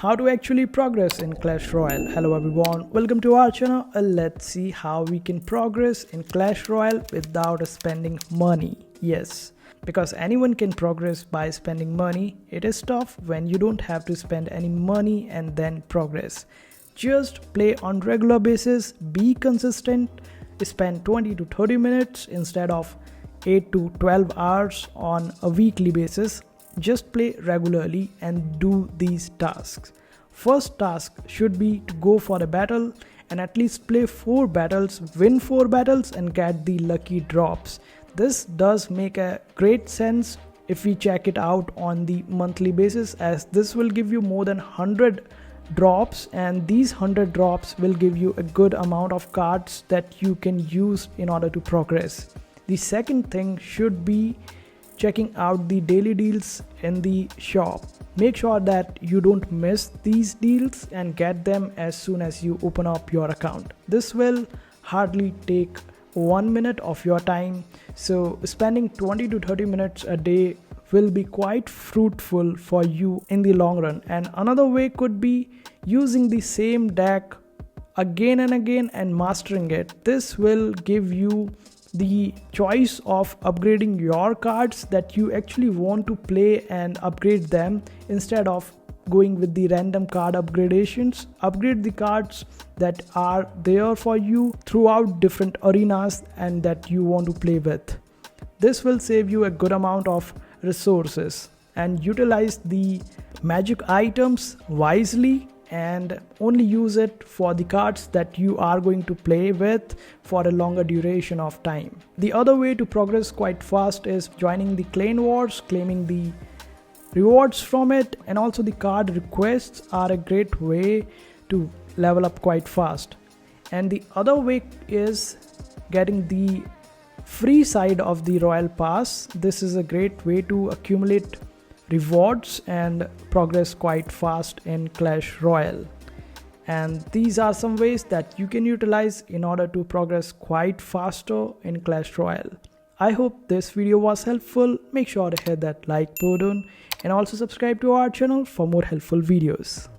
how to actually progress in Clash Royale. Hello everyone, welcome to our channel. Let's see how we can progress in Clash Royale without spending money. Yes, because anyone can progress by spending money. It is tough when you don't have to spend any money and then progress. Just play on regular basis, be consistent, spend 20 to 30 minutes instead of 8 to 12 hours on a weekly basis. Just play regularly and do these tasks. First task should be to go for a battle and at least play 4 battles, win 4 battles and get the lucky drops. This does make a great sense if we check it out on the monthly basis, as this will give you more than 100 drops, and these 100 drops will give you a good amount of cards that you can use in order to progress. The second thing should be checking out the daily deals in the shop. Make sure that you don't miss these deals and get them as soon as you open up your account. This will hardly take 1 minute of your time, so spending 20 to 30 minutes a day will be quite fruitful for you in the long run. And another way could be using the same deck again and again and mastering it. This will give you the choice of upgrading your cards that you actually want to play and upgrade them instead of going with the random card upgradations. Upgrade the cards that are there for you throughout different arenas and that you want to play with. This will save you a good amount of resources, and utilize the magic items wisely and only use it for the cards that you are going to play with for a longer duration of time. The other way to progress quite fast is joining the clan wars, claiming the rewards from it, and also the card requests are a great way to level up quite fast. And the other way is getting the free side of the Royal Pass. This is a great way to accumulate rewards and progress quite fast in Clash Royale. And these are some ways that you can utilize in order to progress quite faster in Clash Royale. I hope this video was helpful. Make sure to hit that like button and also subscribe to our channel for more helpful videos.